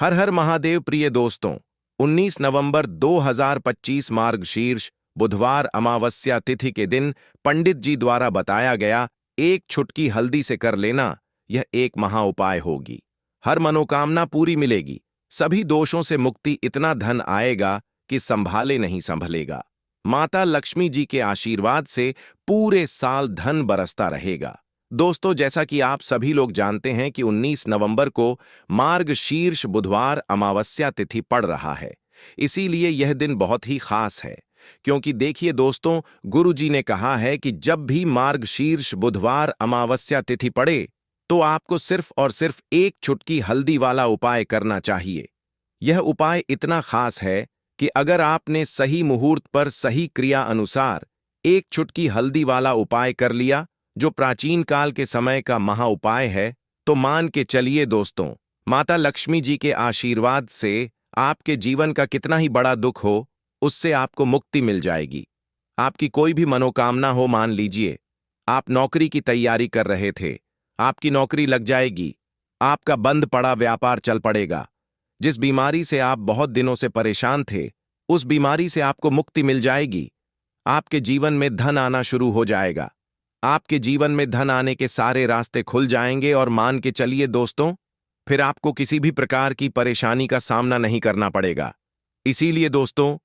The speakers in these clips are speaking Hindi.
हर हर महादेव प्रिय दोस्तों। 19 नवंबर 2025 मार्गशीर्ष बुधवार अमावस्या तिथि के दिन पंडित जी द्वारा बताया गया एक छुटकी हल्दी से कर लेना, यह एक महा उपाय होगी। हर मनोकामना पूरी मिलेगी, सभी दोषों से मुक्ति, इतना धन आएगा कि संभाले नहीं संभलेगा। माता लक्ष्मी जी के आशीर्वाद से पूरे साल धन बरसता रहेगा। दोस्तों, जैसा कि आप सभी लोग जानते हैं कि 19 नवंबर को मार्गशीर्ष बुधवार अमावस्या तिथि पड़ रहा है। इसीलिए यह दिन बहुत ही खास है, क्योंकि देखिए दोस्तों, गुरु जी ने कहा है कि जब भी मार्गशीर्ष बुधवार अमावस्या तिथि पड़े तो आपको सिर्फ और सिर्फ एक चुटकी हल्दी वाला उपाय करना चाहिए। यह उपाय इतना खास है कि अगर आपने सही मुहूर्त पर सही क्रिया अनुसार एक चुटकी हल्दी वाला उपाय कर लिया, जो प्राचीन काल के समय का महा उपाय है, तो मान के चलिए दोस्तों, माता लक्ष्मी जी के आशीर्वाद से आपके जीवन का कितना ही बड़ा दुख हो, उससे आपको मुक्ति मिल जाएगी। आपकी कोई भी मनोकामना हो, मान लीजिए आप नौकरी की तैयारी कर रहे थे, आपकी नौकरी लग जाएगी, आपका बंद पड़ा व्यापार चल पड़ेगा। जिस बीमारी से आप बहुत दिनों से परेशान थे, उस बीमारी से आपको मुक्ति मिल जाएगी। आपके जीवन में धन आना शुरू हो जाएगा। आपके जीवन में धन आने के सारे रास्ते खुल जाएंगे और मान के चलिए दोस्तों, फिर आपको किसी भी प्रकार की परेशानी का सामना नहीं करना पड़ेगा। इसीलिए दोस्तों,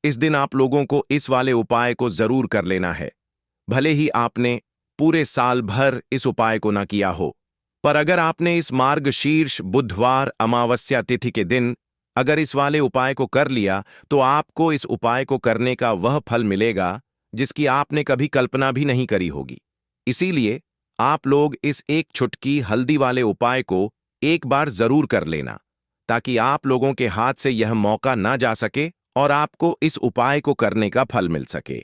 इस दिन आप लोगों को इस वाले उपाय को जरूर कर लेना है। भले ही आपने पूरे साल भर इस उपाय को ना किया हो, पर अगर आपने इस मार्गशीर्ष बुधवार अमावस्या तिथि के दिन अगर इस वाले उपाय को कर लिया, तो आपको इस उपाय को करने का वह फल मिलेगा जिसकी आपने कभी कल्पना भी नहीं करी होगी। इसीलिए आप लोग इस एक चुटकी हल्दी वाले उपाय को एक बार जरूर कर लेना, ताकि आप लोगों के हाथ से यह मौका ना जा सके और आपको इस उपाय को करने का फल मिल सके।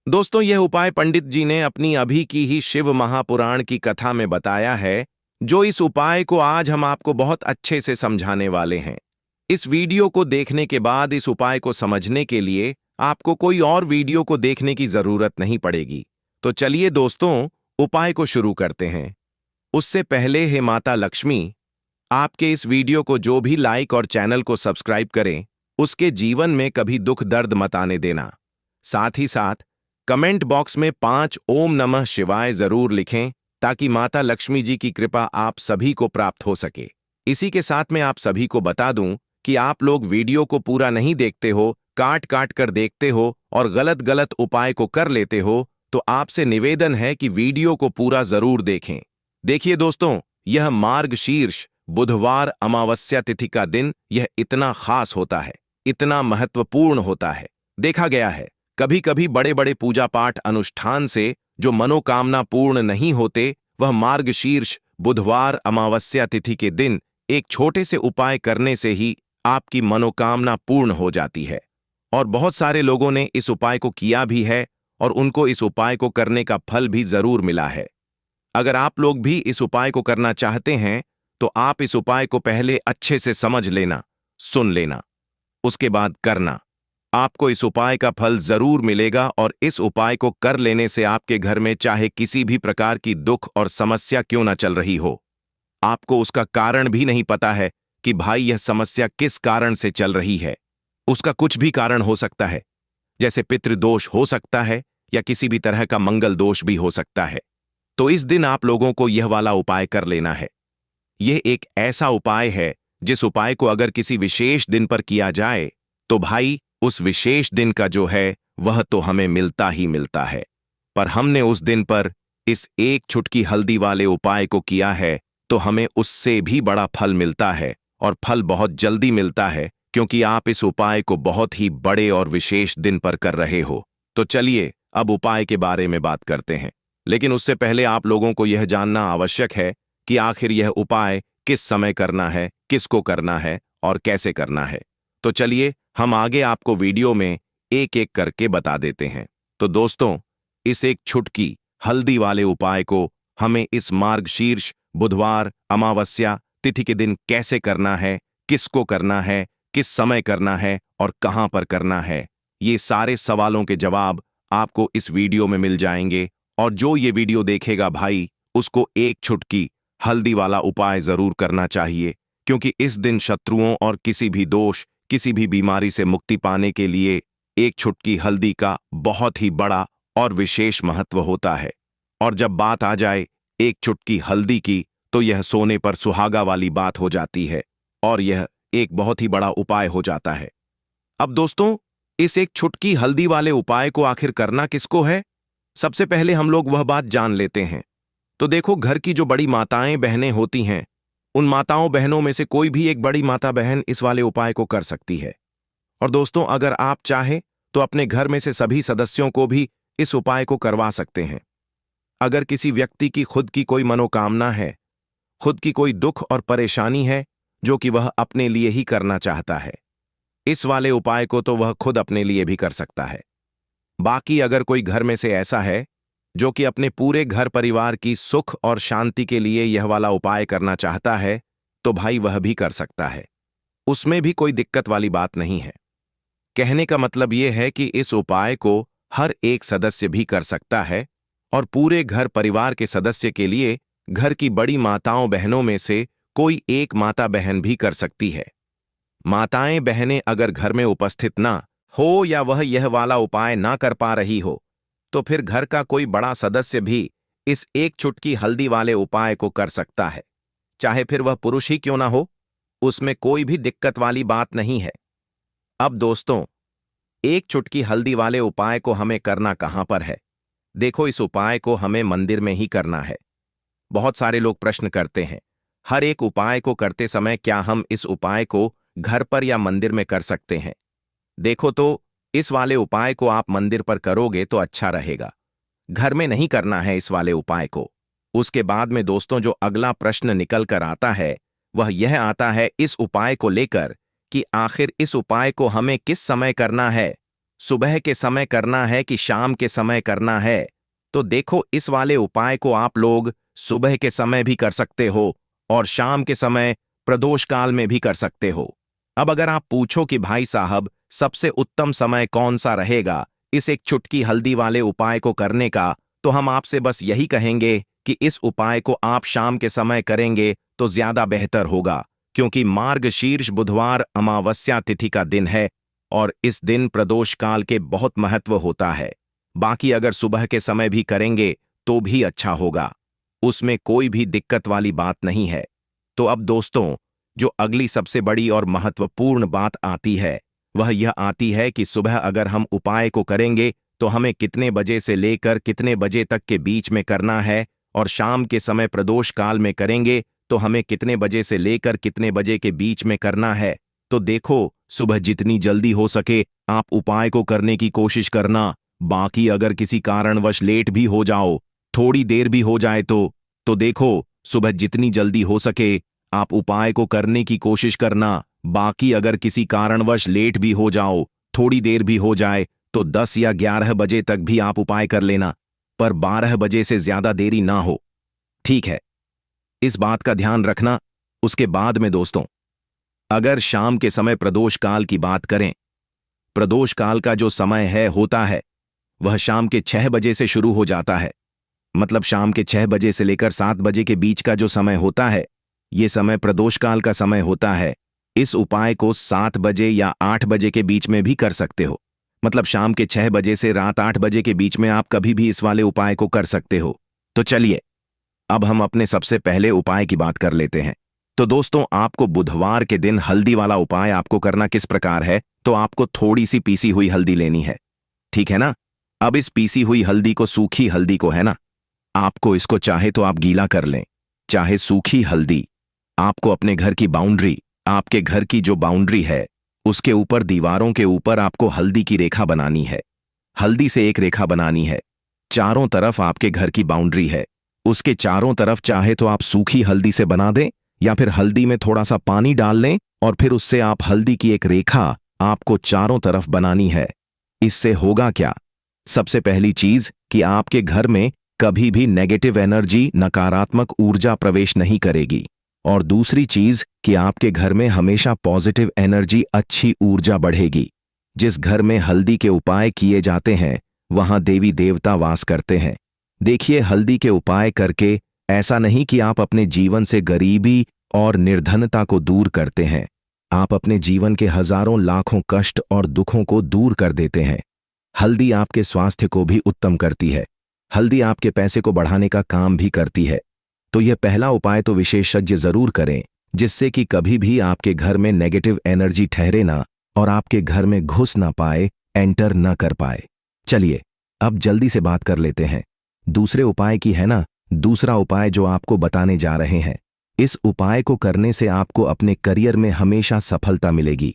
दोस्तों, यह उपाय पंडित जी ने अपनी अभी की ही शिव महापुराण की कथा में बताया है, जो इस उपाय को आज हम आपको बहुत अच्छे से समझाने वाले हैं। इस वीडियो को देखने के बाद इस उपाय को समझने के लिए आपको कोई और वीडियो को देखने की जरूरत नहीं पड़ेगी। तो चलिए दोस्तों, उपाय को शुरू करते हैं। उससे पहले हे माता लक्ष्मी, आपके इस वीडियो को जो भी लाइक और चैनल को सब्सक्राइब करें, उसके जीवन में कभी दुख दर्द मत आने देना। साथ ही साथ कमेंट बॉक्स में 5 ओम नमः शिवाय जरूर लिखें, ताकि माता लक्ष्मी जी की कृपा आप सभी को प्राप्त हो सके। इसी के साथ मैं आप सभी को बता दूं कि आप लोग वीडियो को पूरा नहीं देखते हो, काट काट कर देखते हो और गलत गलत उपाय को कर लेते हो, तो आपसे निवेदन है कि वीडियो को पूरा जरूर देखें। देखिए दोस्तों, यह मार्गशीर्ष बुधवार अमावस्या तिथि का दिन यह इतना खास होता है, इतना महत्वपूर्ण होता है। देखा गया है कभी कभी बड़े बड़े पूजा पाठ अनुष्ठान से जो मनोकामना पूर्ण नहीं होते, वह मार्गशीर्ष बुधवार अमावस्या तिथि के दिन एक छोटे से उपाय करने से ही आपकी मनोकामना पूर्ण हो जाती है। और बहुत सारे लोगों ने इस उपाय को किया भी है और उनको इस उपाय को करने का फल भी जरूर मिला है। अगर आप लोग भी इस उपाय को करना चाहते हैं, तो आप इस उपाय को पहले अच्छे से समझ लेना, सुन लेना, उसके बाद करना। आपको इस उपाय का फल जरूर मिलेगा और इस उपाय को कर लेने से आपके घर में चाहे किसी भी प्रकार की दुख और समस्या क्यों ना चल रही हो, आपको उसका कारण भी नहीं पता है कि भाई यह समस्या किस कारण से चल रही है। उसका कुछ भी कारण हो सकता है, जैसे पितृदोष हो सकता है या किसी भी तरह का मंगल दोष भी हो सकता है। तो इस दिन आप लोगों को यह वाला उपाय कर लेना है। यह एक ऐसा उपाय है जिस उपाय को अगर किसी विशेष दिन पर किया जाए, तो भाई उस विशेष दिन का जो है वह तो हमें मिलता ही मिलता है। पर हमने उस दिन पर इस एक चुटकी हल्दी वाले उपाय को किया है, तो हमें उससे भी बड़ा फल मिलता है और फल बहुत जल्दी मिलता है, क्योंकि आप इस उपाय को बहुत ही बड़े और विशेष दिन पर कर रहे हो। तो चलिए अब उपाय के बारे में बात करते हैं, लेकिन उससे पहले आप लोगों को यह जानना आवश्यक है कि आखिर यह उपाय किस समय करना है, किसको करना है और कैसे करना है। तो चलिए हम आगे आपको वीडियो में एक एक करके बता देते हैं। तो दोस्तों, इस एक छुटकी हल्दी वाले उपाय को हमें इस मार्गशीर्ष बुधवार अमावस्या तिथि के दिन कैसे करना है, किसको करना है, किस समय करना है और कहां पर करना है, ये सारे सवालों के जवाब आपको इस वीडियो में मिल जाएंगे। और जो ये वीडियो देखेगा भाई, उसको एक चुटकी हल्दी वाला उपाय जरूर करना चाहिए, क्योंकि इस दिन शत्रुओं और किसी भी दोष, किसी भी बीमारी से मुक्ति पाने के लिए एक चुटकी हल्दी का बहुत ही बड़ा और विशेष महत्व होता है। और जब बात आ जाए एक चुटकी हल्दी की, तो यह सोने पर सुहागा वाली बात हो जाती है और यह एक बहुत ही बड़ा उपाय हो जाता है। अब दोस्तों, इस एक चुटकी हल्दी वाले उपाय को आखिर करना किसको है? सबसे पहले हम लोग वह बात जान लेते हैं। तो देखो, घर की जो बड़ी माताएं बहनें होती हैं, उन माताओं बहनों में से कोई भी एक बड़ी माता बहन इस वाले उपाय को कर सकती है। और दोस्तों, अगर आप चाहें तो अपने घर में से सभी सदस्यों को भी इस उपाय को करवा सकते हैं। अगर किसी व्यक्ति की खुद की कोई मनोकामना है, खुद की कोई दुख और परेशानी है जो कि वह अपने लिए ही करना चाहता है, इस वाले उपाय को तो वह खुद अपने लिए भी कर सकता है। बाकी अगर कोई घर में से ऐसा है जो कि अपने पूरे घर परिवार की सुख और शांति के लिए यह वाला उपाय करना चाहता है, तो भाई वह भी कर सकता है। उसमें भी कोई दिक्कत वाली बात नहीं है। कहने का मतलब यह है कि इस उपाय को हर एक सदस्य भी कर सकता है और पूरे घर परिवार के सदस्य के लिए घर की बड़ी माताओं बहनों में से कोई एक माता बहन भी कर सकती है। माताएं बहनें अगर घर में उपस्थित ना हो या वह यह वाला उपाय ना कर पा रही हो, तो फिर घर का कोई बड़ा सदस्य भी इस एक चुटकी हल्दी वाले उपाय को कर सकता है। चाहे फिर वह पुरुष ही क्यों ना हो, उसमें कोई भी दिक्कत वाली बात नहीं है। अब दोस्तों, एक चुटकी हल्दी वाले उपाय को हमें करना कहां पर है? देखो, इस उपाय को हमें मंदिर में ही करना है। बहुत सारे लोग प्रश्न करते हैं, हर एक उपाय को करते समय क्या हम इस उपाय को घर पर या मंदिर में कर सकते हैं? देखो, तो इस वाले उपाय को आप मंदिर पर करोगे तो अच्छा रहेगा। घर में नहीं करना है इस वाले उपाय को। उसके बाद में दोस्तों, जो अगला प्रश्न निकल कर आता है वह यह आता है इस उपाय को लेकर कि आखिर इस उपाय को हमें किस समय करना है? सुबह के समय करना है कि शाम के समय करना है? तो देखो, इस वाले उपाय को आप लोग सुबह के समय भी कर सकते हो और शाम के समय प्रदोष काल में भी कर सकते हो। अब अगर आप पूछो कि भाई साहब, सबसे उत्तम समय कौन सा रहेगा इस एक चुटकी हल्दी वाले उपाय को करने का, तो हम आपसे बस यही कहेंगे कि इस उपाय को आप शाम के समय करेंगे तो ज्यादा बेहतर होगा, क्योंकि मार्गशीर्ष बुधवार अमावस्या तिथि का दिन है और इस दिन प्रदोष काल के बहुत महत्व होता है। बाकी अगर सुबह के समय भी करेंगे तो भी अच्छा होगा, उसमें कोई भी दिक्कत वाली बात नहीं है। तो अब दोस्तों, जो अगली सबसे बड़ी और महत्वपूर्ण बात आती है वह यह आती है कि सुबह अगर हम उपाय को करेंगे तो हमें कितने बजे से लेकर कितने बजे तक के बीच में करना है, और शाम के समय प्रदोष काल में करेंगे तो हमें कितने बजे से लेकर कितने बजे के बीच में करना है। तो देखो, सुबह जितनी जल्दी हो सके आप उपाय को करने की कोशिश करना। बाकी अगर किसी कारणवश लेट भी हो जाओ, थोड़ी देर भी हो जाए तो देखो, सुबह जितनी जल्दी हो सके आप उपाय को करने की कोशिश करना। बाकी अगर किसी कारणवश लेट भी हो जाओ, थोड़ी देर भी हो जाए, तो 10 या 11 बजे तक भी आप उपाय कर लेना, पर 12 बजे से ज्यादा देरी ना हो। ठीक है, इस बात का ध्यान रखना। उसके बाद में दोस्तों, अगर शाम के समय प्रदोष काल की बात करें, प्रदोष काल का जो समय होता है वह शाम के 6 बजे से शुरू हो जाता है। मतलब शाम के 6 बजे से लेकर 7 बजे के बीच का जो समय होता है, ये समय प्रदोष काल का समय होता है। इस उपाय को 7 बजे या 8 बजे के बीच में भी कर सकते हो। मतलब शाम के 6 बजे से रात 8 बजे के बीच में आप कभी भी इस वाले उपाय को कर सकते हो। तो चलिए, अब हम अपने सबसे पहले उपाय की बात कर लेते हैं। तो दोस्तों, आपको बुधवार के दिन हल्दी वाला उपाय आपको करना किस प्रकार है? तो आपको थोड़ी सी पीसी हुई हल्दी लेनी है, ठीक है ना? अब इस पीसी हुई हल्दी को, सूखी हल्दी को है ना, आपको इसको चाहे तो आप गीला कर लें, चाहे सूखी हल्दी। आपको अपने घर की बाउंड्री, आपके घर की जो बाउंड्री है उसके ऊपर, दीवारों के ऊपर आपको हल्दी की रेखा बनानी है। हल्दी से एक रेखा बनानी है। चारों तरफ आपके घर की बाउंड्री है, उसके चारों तरफ चाहे तो आप सूखी हल्दी से बना दें या फिर हल्दी में थोड़ा सा पानी डाल लें और फिर उससे आप हल्दी की एक रेखा आपको चारों तरफ बनानी है। इससे होगा क्या? सबसे पहली चीज कि आपके घर में कभी भी नेगेटिव एनर्जी, नकारात्मक ऊर्जा प्रवेश नहीं करेगी। और दूसरी चीज कि आपके घर में हमेशा पॉजिटिव एनर्जी, अच्छी ऊर्जा बढ़ेगी। जिस घर में हल्दी के उपाय किए जाते हैं वहां देवी देवता वास करते हैं। देखिए, हल्दी के उपाय करके ऐसा नहीं कि आप अपने जीवन से गरीबी और निर्धनता को दूर करते हैं। आप अपने जीवन के हजारों लाखों कष्ट और दुखों को दूर कर देते हैं। हल्दी आपके स्वास्थ्य को भी उत्तम करती है। हल्दी आपके पैसे को बढ़ाने का काम भी करती है। तो यह पहला उपाय तो विशेषज्ञ जरूर करें, जिससे कि कभी भी आपके घर में नेगेटिव एनर्जी ठहरे ना और आपके घर में घुस ना पाए, एंटर ना कर पाए। चलिए अब जल्दी से बात कर लेते हैं दूसरे उपाय की, है ना। दूसरा उपाय जो आपको बताने जा रहे हैं, इस उपाय को करने से आपको अपने करियर में हमेशा सफलता मिलेगी।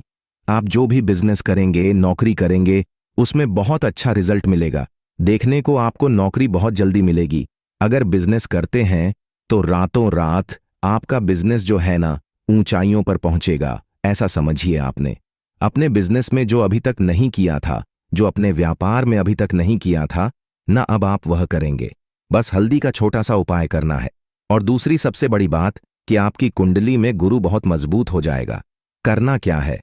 आप जो भी बिजनेस करेंगे, नौकरी करेंगे, उसमें बहुत अच्छा रिजल्ट मिलेगा। देखने को आपको नौकरी बहुत जल्दी मिलेगी। अगर बिजनेस करते हैं तो रातों रात आपका बिजनेस जो है ना, ऊंचाइयों पर पहुंचेगा। ऐसा समझिए आपने अपने बिजनेस में जो अभी तक नहीं किया था, जो अपने व्यापार में अभी तक नहीं किया था ना, अब आप वह करेंगे। बस हल्दी का छोटा सा उपाय करना है। और दूसरी सबसे बड़ी बात कि आपकी कुंडली में गुरु बहुत मजबूत हो जाएगा। करना क्या है,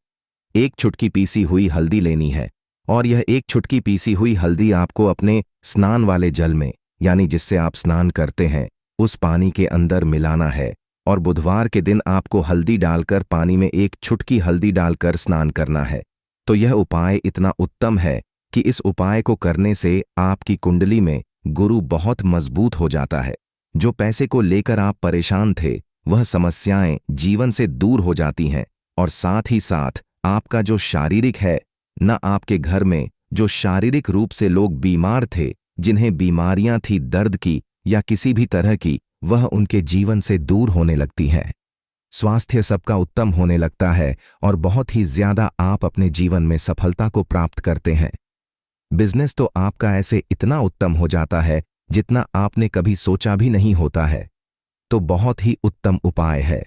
एक चुटकी पीसी हुई हल्दी लेनी है और यह एक चुटकी पीसी हुई हल्दी आपको अपने स्नान वाले जल में, यानी जिससे आप स्नान करते हैं, उस पानी के अंदर मिलाना है। और बुधवार के दिन आपको हल्दी डालकर पानी में एक चुटकी हल्दी डालकर स्नान करना है। तो यह उपाय इतना उत्तम है कि इस उपाय को करने से आपकी कुंडली में गुरु बहुत मजबूत हो जाता है। जो पैसे को लेकर आप परेशान थे, वह समस्याएं जीवन से दूर हो जाती हैं। और साथ ही साथ आपका जो शारीरिक है न, आपके घर में जो शारीरिक रूप से लोग बीमार थे, जिन्हें बीमारियां थी दर्द की या किसी भी तरह की, वह उनके जीवन से दूर होने लगती हैं। स्वास्थ्य सबका उत्तम होने लगता है और बहुत ही ज्यादा आप अपने जीवन में सफलता को प्राप्त करते हैं। बिजनेस तो आपका ऐसे इतना उत्तम हो जाता है जितना आपने कभी सोचा भी नहीं होता है। तो बहुत ही उत्तम उपाय है।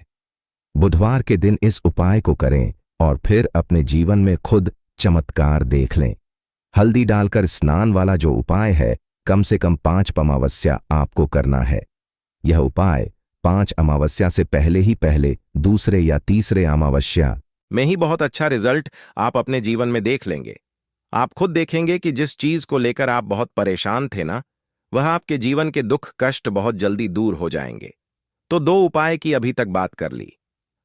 बुधवार के दिन इस उपाय को करें और फिर अपने जीवन में खुद चमत्कार देख लें। हल्दी डालकर स्नान वाला जो उपाय है, कम से कम 5 अमावस्या आपको करना है। यह उपाय 5 अमावस्या से पहले ही पहले दूसरे या तीसरे अमावस्या में ही बहुत अच्छा रिजल्ट आप अपने जीवन में देख लेंगे। आप खुद देखेंगे कि जिस चीज को लेकर आप बहुत परेशान थे ना, वह आपके जीवन के दुख कष्ट बहुत जल्दी दूर हो जाएंगे। तो 2 उपाय की अभी तक बात कर ली।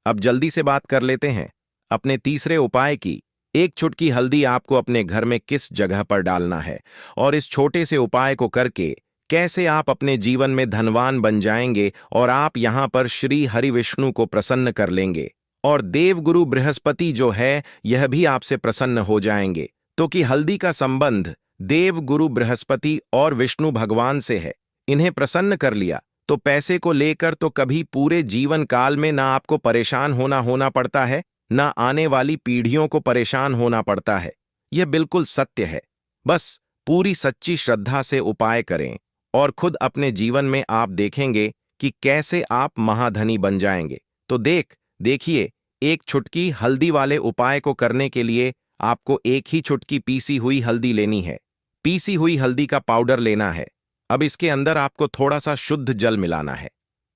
अब जल्दी से बात कर लेते हैं अपने तीसरे उपाय की। एक चुटकी हल्दी आपको अपने घर में किस जगह पर डालना है और इस छोटे से उपाय को करके कैसे आप अपने जीवन में धनवान बन जाएंगे और आप यहां पर श्री हरि विष्णु को प्रसन्न कर लेंगे और देवगुरु बृहस्पति जो है यह भी आपसे प्रसन्न हो जाएंगे। तो कि हल्दी का संबंध देवगुरु बृहस्पति और विष्णु भगवान से है। इन्हें प्रसन्न कर लिया तो पैसे को लेकर तो कभी पूरे जीवन काल में ना आपको परेशान होना पड़ता है, ना आने वाली पीढ़ियों को परेशान होना पड़ता है। यह बिल्कुल सत्य है। बस पूरी सच्ची श्रद्धा से उपाय करें और खुद अपने जीवन में आप देखेंगे कि कैसे आप महाधनी बन जाएंगे। तो देखिए, एक चुटकी हल्दी वाले उपाय को करने के लिए आपको एक ही चुटकी पीसी हुई हल्दी लेनी है। पीसी हुई हल्दी का पाउडर लेना है। अब इसके अंदर आपको थोड़ा सा शुद्ध जल मिलाना है।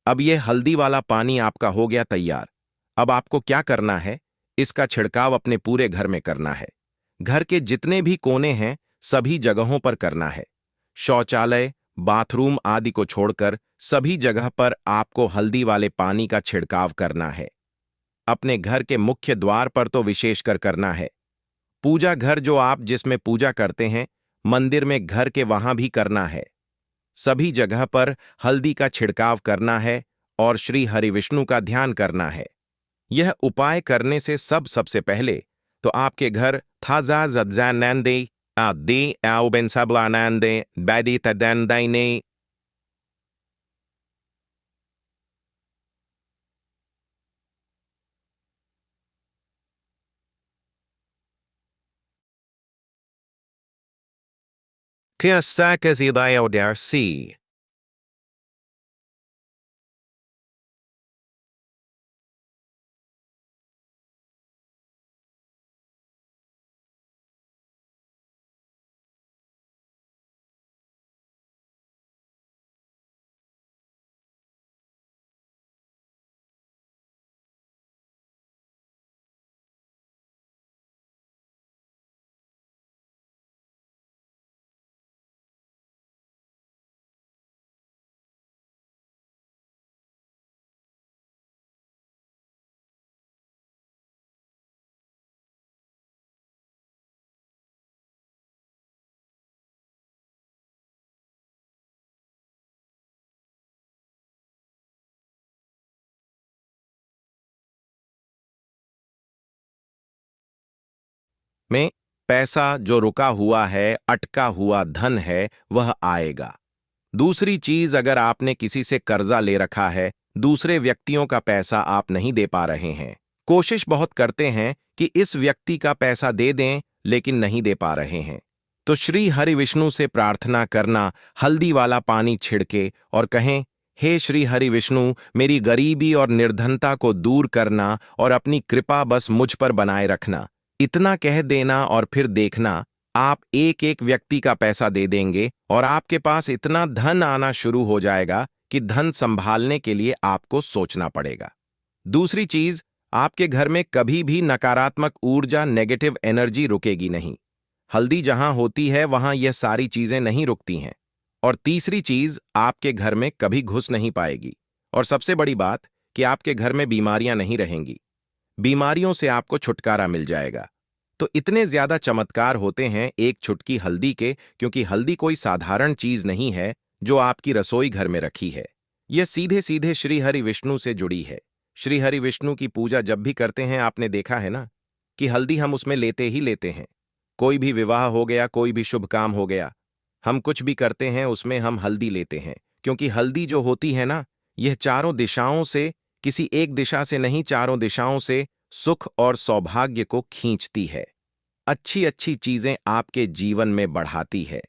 अब यह हल्दी वाला पानी आपका हो गया तैयार। अब आपको क्या करना है, इसका छिड़काव अपने पूरे घर में करना है। घर के जितने भी कोने हैं, सभी जगहों पर करना है। शौचालय, बाथरूम आदि को छोड़कर सभी जगह पर आपको हल्दी वाले पानी का छिड़काव करना है। अपने घर के मुख्य द्वार पर तो विशेषकर करना है। पूजा घर जो आप जिसमें पूजा करते हैं, मंदिर में, घर के वहां भी करना है। सभी जगह पर हल्दी का छिड़काव करना है और श्री हरिविष्णु का ध्यान करना है। यह उपाय करने से सबसे पहले तो आपके घर थाजा जद्जानंदे आदे आउबेन सबलानंदे बैदी तदंदाइने que sacas ideo der si. पैसा जो रुका हुआ है, अटका हुआ धन है, वह आएगा। दूसरी चीज, अगर आपने किसी से कर्जा ले रखा है, दूसरे व्यक्तियों का पैसा आप नहीं दे पा रहे हैं, कोशिश बहुत करते हैं कि इस व्यक्ति का पैसा दे दें, लेकिन नहीं दे पा रहे हैं, तो श्री हरि विष्णु से प्रार्थना करना, हल्दी वाला पानी छिड़के और कहें, हे श्री हरि विष्णु, मेरी गरीबी और निर्धनता को दूर करना और अपनी कृपा बस मुझ पर बनाए रखना। इतना कह देना और फिर देखना, आप एक एक व्यक्ति का पैसा दे देंगे और आपके पास इतना धन आना शुरू हो जाएगा कि धन संभालने के लिए आपको सोचना पड़ेगा। दूसरी चीज, आपके घर में कभी भी नकारात्मक ऊर्जा, नेगेटिव एनर्जी रुकेगी नहीं। हल्दी जहां होती है वहां यह सारी चीजें नहीं रुकती हैं। और तीसरी चीज, आपके घर में कभी घुस नहीं पाएगी। और सबसे बड़ी बात कि आपके घर में बीमारियां नहीं रहेंगी। बीमारियों से आपको छुटकारा मिल जाएगा। तो इतने ज्यादा चमत्कार होते हैं एक चुटकी हल्दी के, क्योंकि हल्दी कोई साधारण चीज नहीं है जो आपकी रसोई घर में रखी है। यह सीधे सीधे श्री हरि विष्णु से जुड़ी है। श्री हरि विष्णु की पूजा जब भी करते हैं, आपने देखा है ना कि हल्दी हम उसमें लेते ही लेते हैं। कोई भी विवाह हो गया, कोई भी शुभ काम हो गया, हम कुछ भी करते हैं उसमें हम हल्दी लेते हैं, क्योंकि हल्दी जो होती है ना, यह चारों दिशाओं से, किसी एक दिशा से नहीं, चारों दिशाओं से सुख और सौभाग्य को खींचती है। अच्छी अच्छी चीजें आपके जीवन में बढ़ाती है,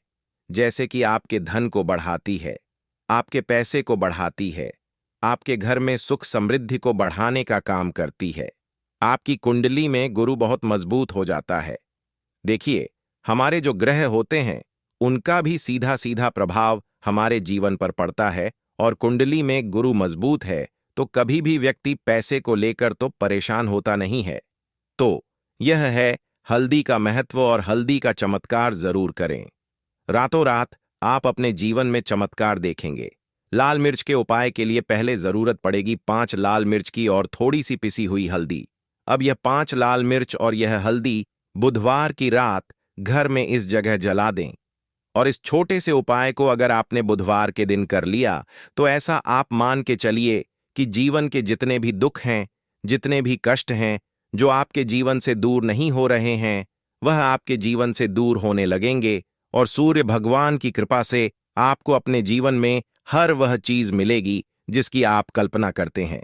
जैसे कि आपके धन को बढ़ाती है, आपके पैसे को बढ़ाती है, आपके घर में सुख समृद्धि को बढ़ाने का काम करती है। आपकी कुंडली में गुरु बहुत मजबूत हो जाता है। देखिए, हमारे जो ग्रह होते हैं उनका भी सीधा सीधा प्रभाव हमारे जीवन पर पड़ता है, और कुंडली में गुरु मजबूत है तो कभी भी व्यक्ति पैसे को लेकर तो परेशान होता नहीं है। तो यह है हल्दी का महत्व, और हल्दी का चमत्कार जरूर करें। रातों रात आप अपने जीवन में चमत्कार देखेंगे। लाल मिर्च के उपाय के लिए पहले जरूरत पड़ेगी 5 लाल मिर्च की और थोड़ी सी पिसी हुई हल्दी। अब यह 5 लाल मिर्च और यह हल्दी बुधवार की रात घर में इस जगह जला दें। और इस छोटे से उपाय को अगर आपने बुधवार के दिन कर लिया, तो ऐसा आप मान के चलिए कि जीवन के जितने भी दुख हैं, जितने भी कष्ट हैं, जो आपके जीवन से दूर नहीं हो रहे हैं, वह आपके जीवन से दूर होने लगेंगे। और सूर्य भगवान की कृपा से आपको अपने जीवन में हर वह चीज मिलेगी जिसकी आप कल्पना करते हैं।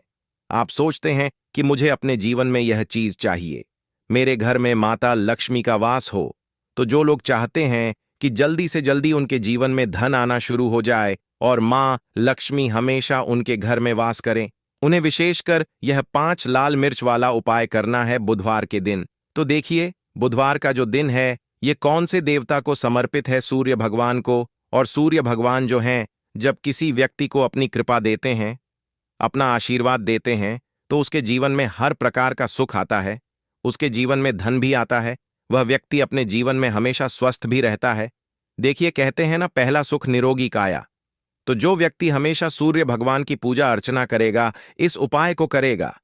आप सोचते हैं कि मुझे अपने जीवन में यह चीज चाहिए, मेरे घर में माता लक्ष्मी का वास हो। तो जो लोग चाहते हैं कि जल्दी से जल्दी उनके जीवन में धन आना शुरू हो जाए और मां लक्ष्मी हमेशा उनके घर में वास करें, उन्हें विशेषकर यह 5 लाल मिर्च वाला उपाय करना है बुधवार के दिन। तो देखिए, बुधवार का जो दिन है, ये कौन से देवता को समर्पित है? सूर्य भगवान को। और सूर्य भगवान जो हैं, जब किसी व्यक्ति को अपनी कृपा देते हैं, अपना आशीर्वाद देते हैं, तो उसके जीवन में हर प्रकार का सुख आता है, उसके जीवन में धन भी आता है, वह व्यक्ति अपने जीवन में हमेशा स्वस्थ भी रहता है। देखिए, कहते हैं ना, पहला सुख निरोगी काया। तो जो व्यक्ति हमेशा सूर्य भगवान की पूजा अर्चना करेगा, इस उपाय को करेगा,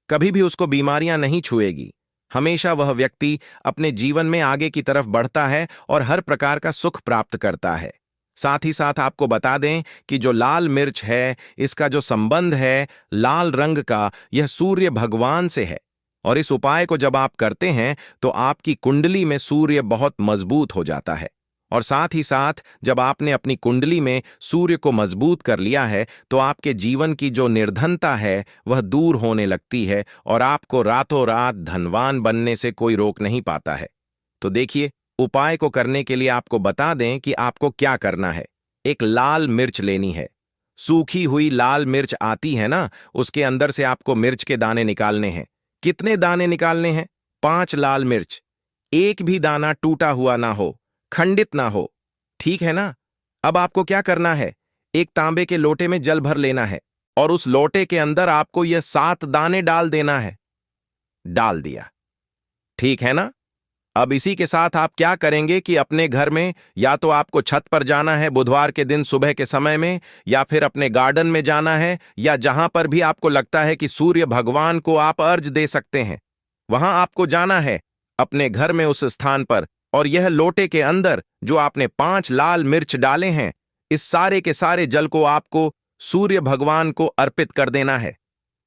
कभी भी उसको बीमारियां नहीं छुएगी। हमेशा वह व्यक्ति अपने जीवन में आगे की तरफ बढ़ता है और हर प्रकार का सुख प्राप्त करता है। साथ ही साथ आपको बता दें कि जो लाल मिर्च है, इसका जो संबंध है लाल रंग का, यह सूर्य भगवान से है। और इस उपाय को जब आप करते हैं तो आपकी कुंडली में सूर्य बहुत मजबूत हो जाता है। और साथ ही साथ जब आपने अपनी कुंडली में सूर्य को मजबूत कर लिया है, तो आपके जीवन की जो निर्धनता है वह दूर होने लगती है, और आपको रातों रात धनवान बनने से कोई रोक नहीं पाता है। तो देखिए, उपाय को करने के लिए आपको बता दें कि आपको क्या करना है। एक लाल मिर्च लेनी है, सूखी हुई लाल मिर्च आती है ना, उसके अंदर से आपको मिर्च के दाने निकालने हैं। कितने दाने निकालने हैं? 5 लाल मिर्च। एक भी दाना टूटा हुआ ना हो, खंडित ना हो, ठीक है ना? अब आपको क्या करना है, एक तांबे के लोटे में जल भर लेना है, और उस लोटे के अंदर आपको यह 7 दाने डाल देना है। डाल दिया, ठीक है ना? अब इसी के साथ आप क्या करेंगे कि अपने घर में, या तो आपको छत पर जाना है बुधवार के दिन सुबह के समय में, या फिर अपने गार्डन में जाना है, या जहां पर भी आपको लगता है कि सूर्य भगवान को आप अर्ज दे सकते हैं, वहां आपको जाना है अपने घर में उस स्थान पर। और यह लोटे के अंदर जो आपने 5 लाल मिर्च डाले हैं, इस सारे के सारे जल को आपको सूर्य भगवान को अर्पित कर देना है।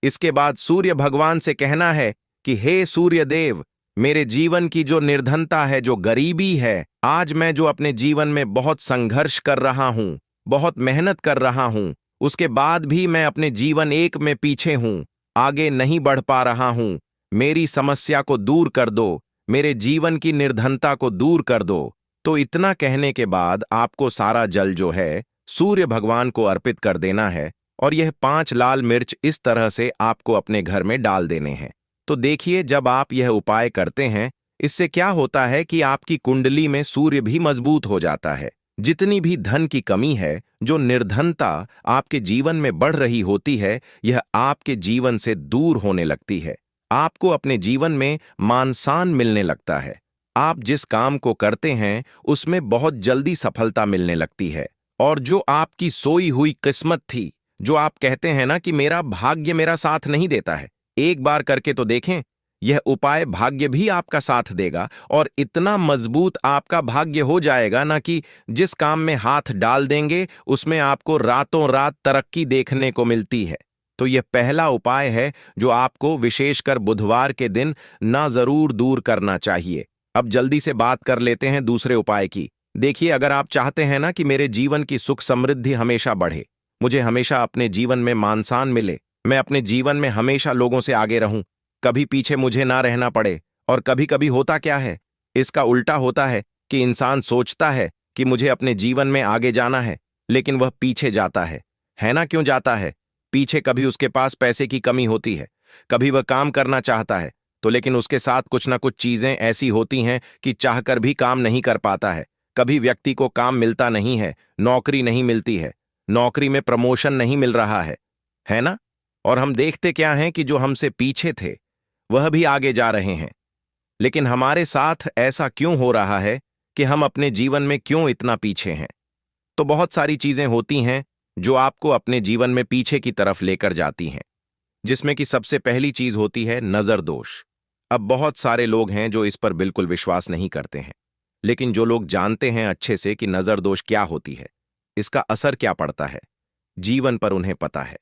इसके बाद सूर्य भगवान से कहना है कि हे सूर्य देव, मेरे जीवन की जो निर्धनता है, जो गरीबी है, आज मैं जो अपने जीवन में बहुत संघर्ष कर रहा हूं, बहुत मेहनत कर रहा हूं, उसके बाद भी मैं अपने जीवन एक में पीछे हूं, आगे नहीं बढ़ पा रहा हूं। मेरी समस्या को दूर कर दो, मेरे जीवन की निर्धनता को दूर कर दो। तो इतना कहने के बाद आपको सारा जल जो है सूर्य भगवान को अर्पित कर देना है, और यह 5 लाल मिर्च इस तरह से आपको अपने घर में डाल देने हैं। तो देखिए, जब आप यह उपाय करते हैं, इससे क्या होता है कि आपकी कुंडली में सूर्य भी मजबूत हो जाता है। जितनी भी धन की कमी है, जो निर्धनता आपके जीवन में बढ़ रही होती है, यह आपके जीवन से दूर होने लगती है। आपको अपने जीवन में मान सम्मान मिलने लगता है। आप जिस काम को करते हैं उसमें बहुत जल्दी सफलता मिलने लगती है। और जो आपकी सोई हुई किस्मत थी, जो आप कहते हैं ना कि मेरा भाग्य मेरा साथ नहीं देता है, एक बार करके तो देखें। यह उपाय भाग्य भी आपका साथ देगा, और इतना मजबूत आपका भाग्य हो जाएगा ना कि जिस काम में हाथ डाल देंगे उसमें आपको रातों रात तरक्की देखने को मिलती है। तो यह पहला उपाय है जो आपको विशेषकर बुधवार के दिन ना जरूर दूर करना चाहिए। अब जल्दी से बात कर लेते हैं दूसरे उपाय की। देखिए, अगर आप चाहते हैं ना कि मेरे जीवन की सुख समृद्धि हमेशा बढ़े, मुझे हमेशा अपने जीवन में मान सम्मान मिले, मैं अपने जीवन में हमेशा लोगों से आगे रहूं, कभी पीछे मुझे ना रहना पड़े। और कभी कभी होता क्या है, इसका उल्टा होता है कि इंसान सोचता है कि मुझे अपने जीवन में आगे जाना है, लेकिन वह पीछे जाता है ना? क्यों जाता है पीछे? कभी उसके पास पैसे की कमी होती है, कभी वह काम करना चाहता है तो लेकिन उसके साथ कुछ ना कुछ चीजें ऐसी होती हैं कि चाहकर भी काम नहीं कर पाता है। कभी व्यक्ति को काम मिलता नहीं है, नौकरी नहीं मिलती है, नौकरी में प्रमोशन नहीं मिल रहा है ना? और हम देखते क्या हैं कि जो हमसे पीछे थे वह भी आगे जा रहे हैं। लेकिन हमारे साथ ऐसा क्यों हो रहा है कि हम अपने जीवन में क्यों इतना पीछे हैं? तो बहुत सारी चीजें होती हैं जो आपको अपने जीवन में पीछे की तरफ लेकर जाती हैं, जिसमें कि सबसे पहली चीज होती है नजर दोष। अब बहुत सारे लोग हैं जो इस पर बिल्कुल विश्वास नहीं करते हैं, लेकिन जो लोग जानते हैं अच्छे से कि नजर दोष क्या होती है, इसका असर क्या पड़ता है जीवन पर, उन्हें पता है।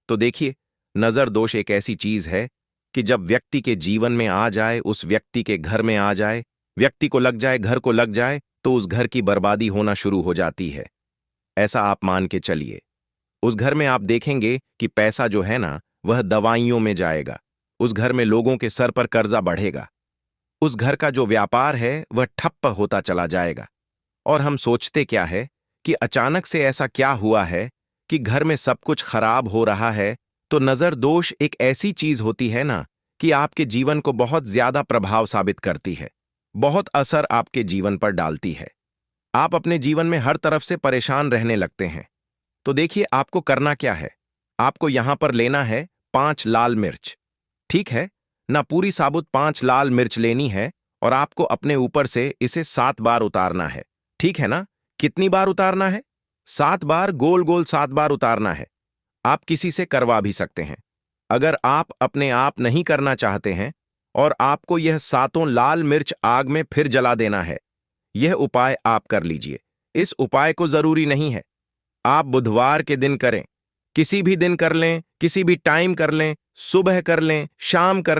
तो देखिए, नजर दोष एक ऐसी चीज है कि जब व्यक्ति के जीवन में आ जाए, उस व्यक्ति के घर में आ जाए, व्यक्ति को लग जाए, घर को लग जाए, तो उस घर की बर्बादी होना शुरू हो जाती है। ऐसा आप मान के चलिए, उस घर में आप देखेंगे कि पैसा जो है ना वह दवाइयों में जाएगा, उस घर में लोगों के सर पर कर्जा बढ़ेगा, उस घर का जो व्यापार है वह ठप्प होता चला जाएगा। और हम सोचते क्या है कि अचानक से ऐसा क्या हुआ है कि घर में सब कुछ खराब हो रहा है। तो नजर दोष एक ऐसी चीज होती है ना कि आपके जीवन को बहुत ज्यादा प्रभाव साबित करती है, बहुत असर आपके जीवन पर डालती है। आप अपने जीवन में हर तरफ से परेशान रहने लगते हैं। तो देखिए, आपको करना क्या है, आपको यहां पर लेना है 5 लाल मिर्च, ठीक है ना? पूरी साबुत 5 लाल मिर्च लेनी है, और आपको अपने ऊपर से इसे 7 बार उतारना है, ठीक है ना? कितनी बार उतारना है? 7 बार, गोल गोल 7 बार उतारना है। आप किसी से करवा भी सकते हैं। अगर आप अपने आप नहीं करना चाहते हैं और आपको यह 7 लाल मिर्च आग में फिर जला देना है, यह उपाय आप कर लीजिए। इस उपाय को जरूरी नहीं है आप बुधवार के दिन करें, किसी भी दिन कर लें, किसी भी टाइम कर लें, सुबह कर लें, शाम कर